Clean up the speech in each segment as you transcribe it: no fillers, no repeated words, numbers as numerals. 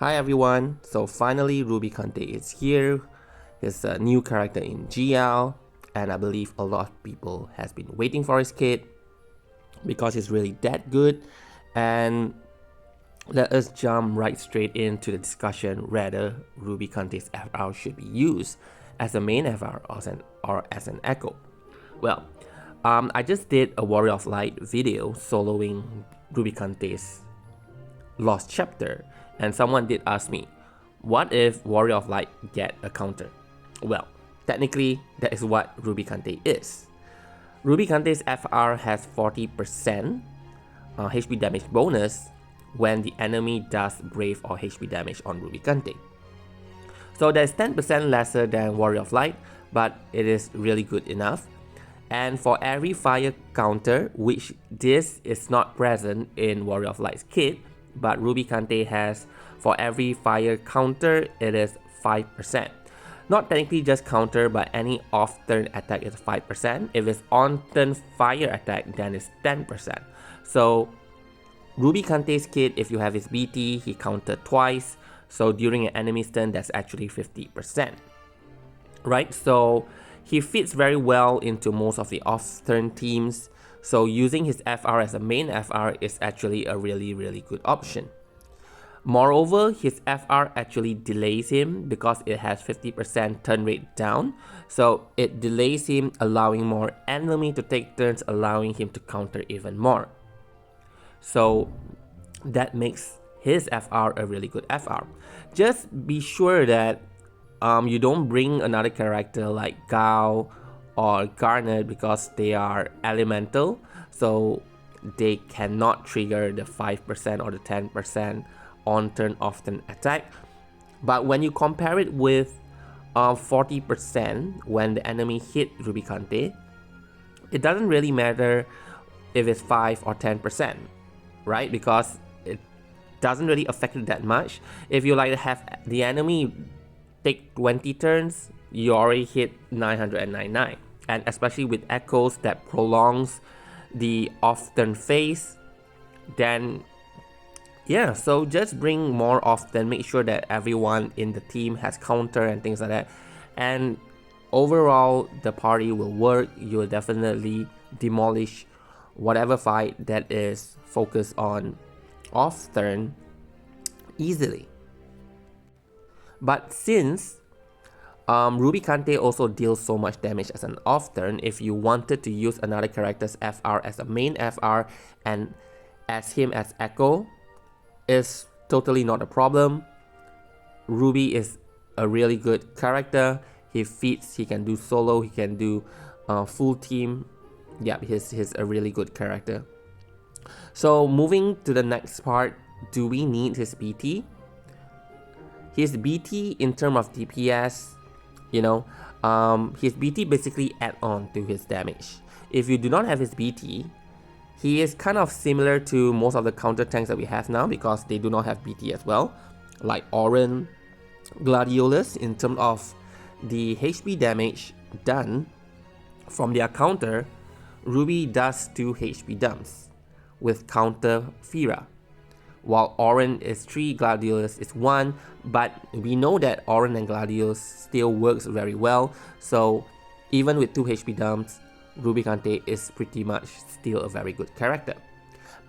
Hi everyone, so finally Rubicante is here. He's a new character in GL, and I believe a lot of people has been waiting for his kit because he's really that good. And let us jump right straight into the discussion whether Rubicante's FR should be used as a main FR or as an echo. Well, I just did a Warrior of Light video soloing Rubicante's Lost Chapter, and someone did ask me, what if Warrior of Light get a counter? Well, technically, that is what Rubicante is. Rubicante's FR has 40% HP damage bonus when the enemy does Brave or HP damage on Rubicante. So that's 10% lesser than Warrior of Light, but it is really good enough. And for every fire counter, which this is not present in Warrior of Light's kit, but Rubicante has, for every fire counter, it is 5%. Not technically just counter, but any off-turn attack is 5%. If it's on-turn fire attack, then it's 10%. So Rubicante's kit, if you have his BT, he countered twice. So during an enemy's turn, that's actually 50%. Right? So he fits very well into most of the off-turn teams. So using his FR as a main FR is actually a really good option. Moreover, his FR actually delays him because it has 50% turn rate down. So it delays him, allowing more enemy to take turns, allowing him to counter even more. So that makes his FR a really good FR. Just be sure that you don't bring another character like Gao or Garnet because they are elemental, so they cannot trigger the 5% or the 10% on turn off turn attack. But when you compare it with 40% when the enemy hit Rubicante, it doesn't really matter if it's 5 or 10%, right? Because it doesn't really affect it that much. If you like have the enemy take 20 turns, you already hit 999. And especially with echoes that prolongs the off-turn phase, then yeah, so just bring more often, make sure that everyone in the team has counter and things like that. And overall, the party will work. You will definitely demolish whatever fight that is focused on off-turn easily. But since Rubicante also deals so much damage as an off-turn, if you wanted to use another character's FR as a main FR and as him as Echo, is totally not a problem. Ruby is a really good character. He fits, he can do solo, he can do full team. Yeah, he's a really good character. So moving to the next part, do we need his BT? His BT in terms of DPS, his BT basically add on to his damage. If you do not have his BT, he is kind of similar to most of the counter tanks that we have now because they do not have BT as well, like Oren, Gladiolus. In terms of the HP damage done from their counter, Ruby does 2 HP dumps with counter Fira, while Oren is 3, Gladiolus is 1, but we know that Oren and Gladiolus still works very well, so even with 2 HP dumps, Rubicante is pretty much still a very good character.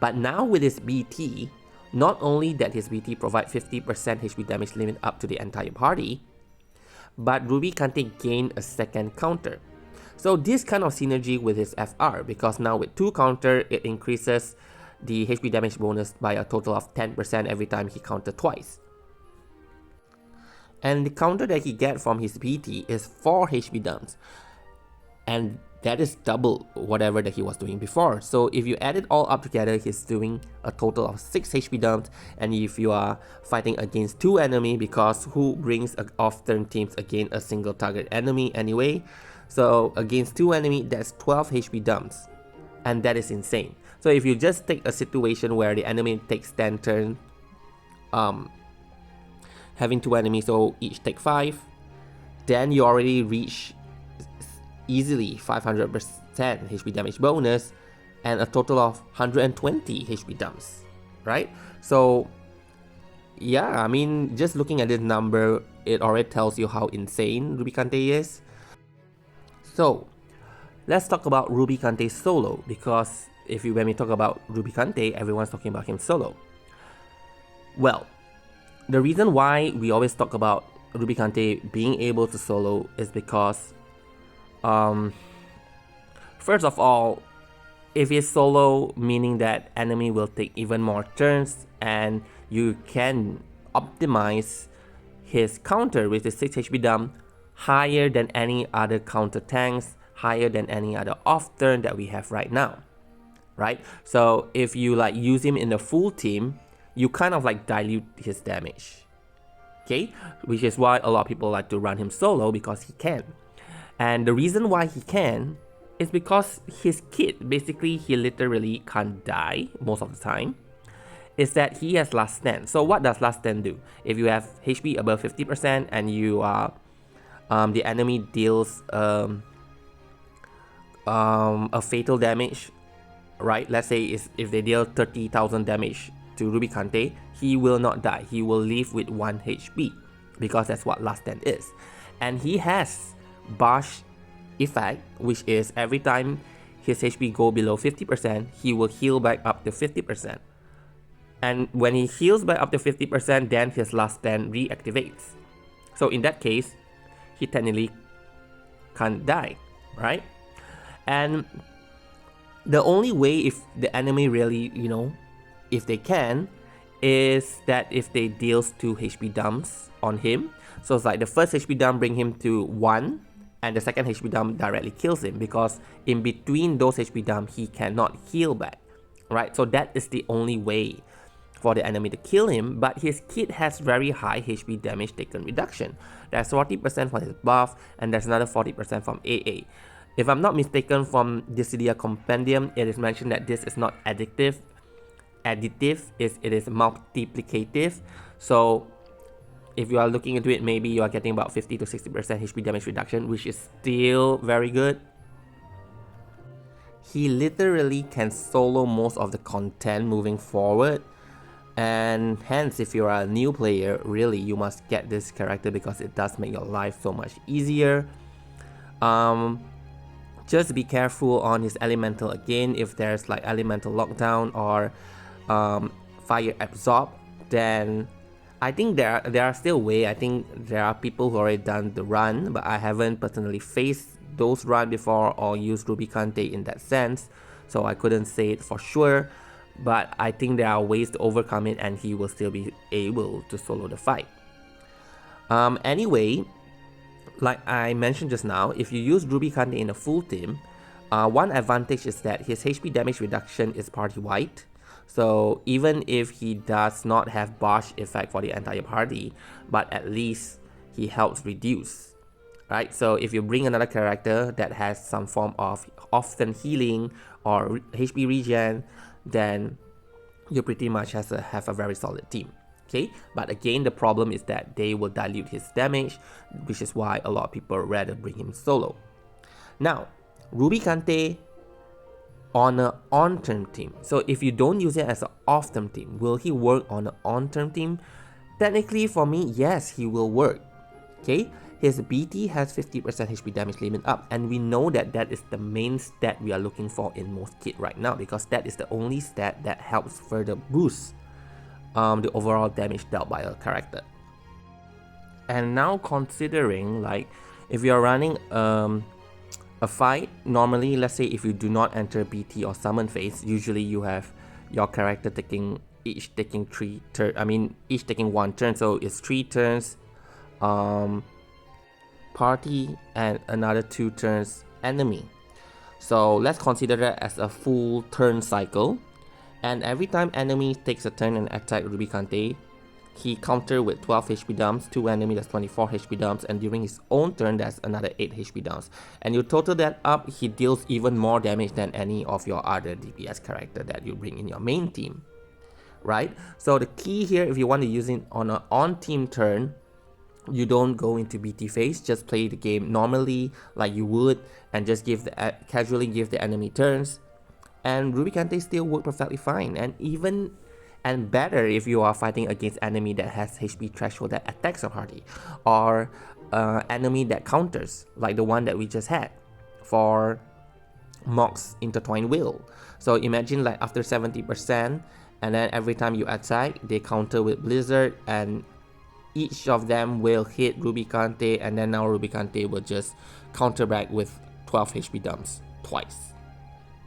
But now with his BT, not only that his BT provides 50% HP damage limit up to the entire party, but Rubicante gained a second counter. So this kind of synergy with his FR, because now with 2 counter, it increases the HP damage bonus by a total of 10% every time he counter twice. And the counter that he gets from his BT is 4 HP dumps. And that is double whatever that he was doing before. So if you add it all up together, he's doing a total of 6 HP dumps. And if you are fighting against 2 enemy, because who brings off-turn teams against a single target enemy anyway? So against 2 enemy, that's 12 HP dumps. And that is insane. So if you just take a situation where the enemy takes 10 turns, having 2 enemies, so each take 5, then you already reach easily 500% HP damage bonus and a total of 120 HP dumps, right? So Yeah, I mean, just looking at this number, it already tells you how insane Rubicante is. So, let's talk about Rubicante solo, because when we talk about Rubicante, everyone's talking about him solo. Well, the reason why we always talk about Rubicante being able to solo is because, first of all, if he's solo, meaning that enemy will take even more turns, and you can optimize his counter with the 6 HP dump higher than any other counter tanks, higher than any other off turn that we have right now, right? So if you like use him in the full team, you kind of like dilute his damage, okay? Which is why a lot of people like to run him solo, because he can. And the reason why he can is because his kit, basically he literally can't die most of the time, is that he has last stand. So what does last stand do? If you have HP above 50% and you are the enemy deals a fatal damage, right? Let's say if they deal 30,000 damage to Rubicante, he will not die. He will live with 1 HP, because that's what last stand is. And he has Bash effect, which is every time his HP go below 50%, he will heal back up to 50%. And when he heals back up to 50%, then his last stand reactivates. So in that case, he technically can't die, right? And the only way if the enemy really, if they can, is that if they deals 2 HP dumps on him. So it's like the first HP dump bring him to 1, and the second HP dump directly kills him, because in between those HP dump, he cannot heal back, right? So that is the only way for the enemy to kill him, but his kit has very high HP damage taken reduction. There's 40% from his buff, and there's another 40% from AA. If I'm not mistaken, from Dissidia Compendium, it is mentioned that this is not additive. It is multiplicative. So if you are looking into it, maybe you are getting about 50 to 60% HP damage reduction, which is still very good. He literally can solo most of the content moving forward, and hence if you're a new player, really you must get this character, because it does make your life so much easier. Just be careful on his elemental again. If there's like elemental lockdown or fire absorb, then I think there are still ways. I think there are people who already done the run, but I haven't personally faced those run before or used Rubicante in that sense, so I couldn't say it for sure. But I think there are ways to overcome it, and he will still be able to solo the fight. Anyway, like I mentioned just now, if you use Rubicante in a full team, one advantage is that his HP damage reduction is party-wide. So even if he does not have Bosch effect for the entire party, but at least he helps reduce, right? So if you bring another character that has some form of often healing or HP regen, then you pretty much have a very solid team. Okay, but again, the problem is that they will dilute his damage, which is why a lot of people rather bring him solo. Now, Rubicante on an on-turn team. So if you don't use it as an off-turn team, will he work on an on-turn team? Technically, for me, yes, he will work. Okay, his BT has 50% HP damage limit up, and we know that that is the main stat we are looking for in most kit right now, because that is the only stat that helps further boost the overall damage dealt by a character. And now considering, like, if you're running a fight, normally, let's say if you do not enter BT or summon phase, usually you have your character each taking 1 turn, so it's 3 turns party and another 2 turns enemy. So let's consider that as a full turn cycle. And every time enemy takes a turn and attack Rubicante, he counter with 12 HP dumps, 2 enemy that's 24 HP dumps, and during his own turn that's another 8 HP dumps. And you total that up, he deals even more damage than any of your other DPS character that you bring in your main team, right? So the key here, if you want to use it on an on-team turn, you don't go into BT phase, just play the game normally like you would, and just casually give the enemy turns. And Rubicante still work perfectly fine, and even and better if you are fighting against enemy that has HP threshold that attacks your party, or enemy that counters, like the one that we just had for Mox Intertwined Will. So imagine like after 70%, and then every time you attack, they counter with Blizzard, and each of them will hit Rubicante, and then now Rubicante will just counter back with 12 HP dumps twice,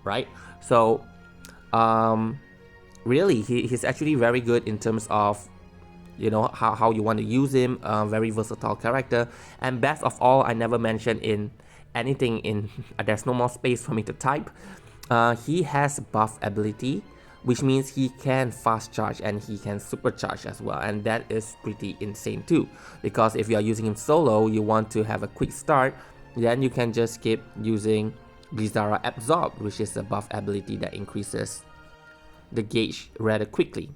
right? So really he's actually very good in terms of, you know, how you want to use him. Very versatile character, and best of all, I never mentioned in anything in there's no more space for me to type. He has buff ability, which means he can fast charge and he can supercharge as well, and that is pretty insane too, because if you are using him solo, you want to have a quick start, then you can just keep using Blizzara Absorb, which is a buff ability that increases the gauge rather quickly.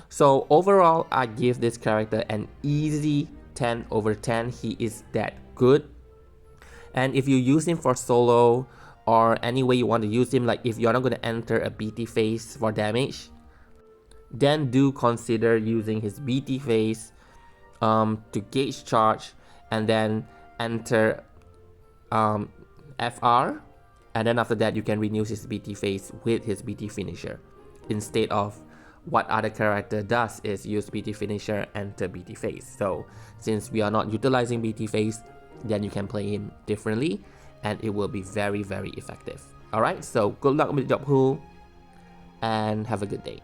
So overall, I give this character an easy 10 over 10. He is that good. And if you use him for solo, or any way you want to use him, like if you're not going to enter a BT phase for damage, then do consider using his BT phase to gauge charge, and then enter FR, and then after that you can renew his BT phase with his BT finisher, instead of what other character does is use BT finisher, enter BT phase. So since we are not utilizing BT phase, then you can play him differently, and it will be very, very effective. Alright, so good luck with DFFOO, and have a good day.